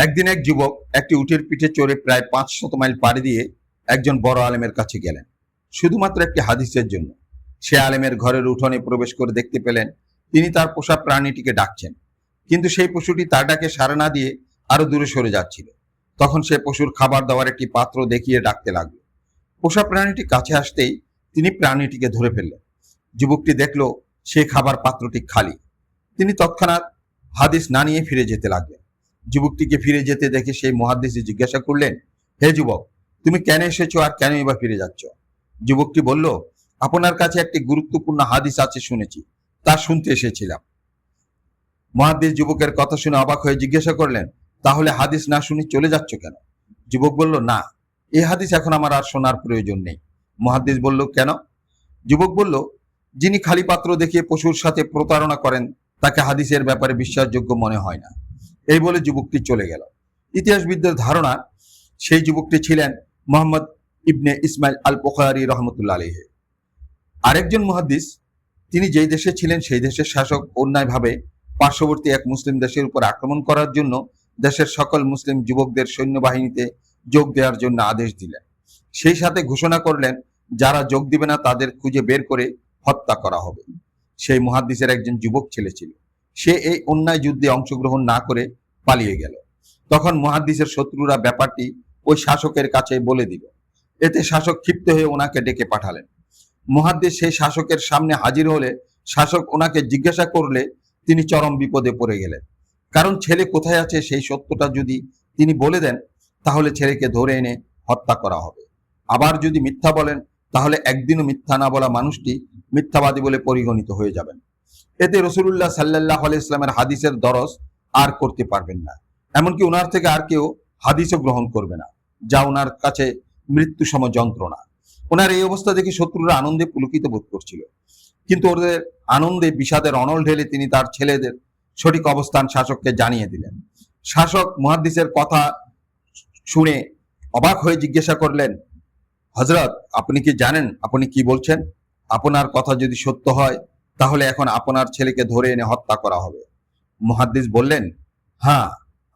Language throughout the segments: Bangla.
একদিন এক যুবক একটি উটের পিঠে চড়ে প্রায় 500 মাইল পাড়ি দিয়ে একজন বড় আলেমের কাছে গেলেন, শুধুমাত্র একটি হাদিসের জন্য। সে আলেমের ঘরের উঠোনে প্রবেশ করে দেখতে পেলেন তিনি তার পোষা প্রাণীটিকে ডাকছেন, কিন্তু সেই পশুটি তার ডাকে সাড়া না দিয়ে আরো দূরে সরে যাচ্ছিল। তখন সে পশুর খাবার দেওয়ার একটি পাত্র দেখিয়ে ডাকতে লাগলো। পোষা প্রাণীটি কাছে আসতেই তিনি প্রাণীটিকে ধরে ফেললেন। যুবকটি দেখল সেই খাবার পাত্রটি খালি। তিনি তৎক্ষণাৎ হাদিস না নিয়ে ফিরে যেতে লাগলেন। যুবকটিকে ফিরে যেতে দেখে সেই মুহাদ্দিস জিজ্ঞাসা করলেন, হে যুবক, তুমি কেন এসেছো আর কেনই বা ফিরে যাচ্ছ? যুবকটি বলল, আপনার কাছে একটি গুরুত্বপূর্ণ হাদিস আছে শুনেছি, তা শুনতে এসেছিলাম। মুহাদ্দিস যুবকের কথা শুনে অবাক হয়ে জিজ্ঞাসা করলেন, তাহলে হাদিস না শুনে চলে যাচ্ছ কেন? যুবক বলল, না, এই হাদিস এখন আমার আর শোনার প্রয়োজন নেই। মুহাদ্দিস বলল, কেন? যুবক বলল, যিনি খালি পাত্র দেখিয়ে পশুর সাথে প্রতারণা করেন তাকে হাদিসের ব্যাপারে বিশ্বাসযোগ্য মনে হয় না। এই বলে যুবকটি চলে গেল। ইতিহাসবিদদের ধারণা সেই যুবকটি ছিলেন মোহাম্মদ ইবনে ইসমাইল আল বুখারী রহমতুল্লাহ আলাইহি। আরেকজন মুহাদ্দিস, তিনি যেই দেশে ছিলেন সেই দেশের শাসক অন্যায়ভাবে পার্শ্ববর্তী এক মুসলিম দেশের উপর আক্রমণ করার জন্য দেশের সকল মুসলিম যুবকদের সৈন্যবাহিনীতে যোগ দেওয়ার জন্য আদেশ দিলেন। সেই সাথে ঘোষণা করলেন, যারা যোগ দিবে না তাদের খুঁজে বের করে হত্যা করা হবে। সেই মুহাদ্দিসের একজন যুবক ছেলে ছিল। সে এই অন্যায় যুদ্ধে অংশগ্রহণ না করে পালিয়ে গেল। তখন মুহাদ্দিসের শত্রুরা ব্যাপারটি ওই শাসকের কাছে বলে দিল। এতে শাসক ক্ষিপ্ত হয়ে ওনাকে ডেকে পাঠালেন। মুহাদ্দিস সেই শাসকের সামনে হাজির হলে শাসক ওনাকে জিজ্ঞাসা করলে তিনি চরম বিপদে পড়ে গেলেন। কারণ ছেলে কোথায় আছে সেই সত্যটা যদি তিনি বলে দেন তাহলে ছেলেকে ধরে এনে হত্যা করা হবে। আবার যদি মিথ্যা বলেন তাহলে একদিনও মিথ্যা না বলা মানুষটি মিথ্যাবাদী বলে পরিগণিত হয়ে যাবেন। এতে রাসূলুল্লাহ সাল্লাল্লাহু আলাইহি ওয়াসাল্লামের হাদিসের দরস আর করতে পারবেন না, এমনকি ওনার থেকে আর কেউ হাদিসও গ্রহণ করবে না, যা ওনার কাছে মৃত্যু সম যন্ত্রণা। ওনার এই অবস্থা দেখে শত্রুরা আনন্দে পুলকিত বোধ করছিল, কিন্তু ওদের আনন্দে বিষাদের অনল ঢেলে তিনি তার ছেলেদের সঠিক অবস্থান শাসককে জানিয়ে দিলেন। শাসক মুহাদ্দিসের কথা শুনে অবাক হয়ে জিজ্ঞাসা করলেন, হযরত, আপনি কি জানেন আপনি কি বলছেন? আপনার কথা যদি সত্য হয় তাহলে এখন আপনার ছেলেকে ধরে এনে হত্যা করা হবে। মুহাদ্দিস বললেন, হ্যাঁ,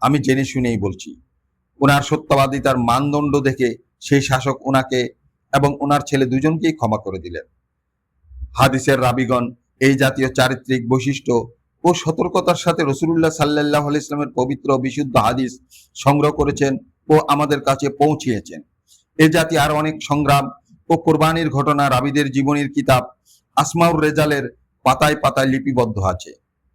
আমি জেনে শুনেই বলছি। ওনার সত্যবাদিতার মানদণ্ড দেখে সেই শাসক ওনাকে এবং ওনার ছেলে দুজনকেই ক্ষমা করে দিলেন। হাদিসের রাবিগণ এই জাতীয় চারিত্রিক বৈশিষ্ট্য ও সতর্কতার সাথে রাসূলুল্লাহ সাল্লাল্লাহু আলাইহি ওয়াসাল্লামের পবিত্র বিশুদ্ধ হাদিস সংগ্রহ করেছেন ও আমাদের কাছে পৌঁছিয়েছেন। এ জাতি আর অনেক সংগ্রাম ও কোরবানির ঘটনা রাবিদের জীবনীর কিতাব আসমাউর রেজালের পাতায় পাতায় লিপিবদ্ধ আছে।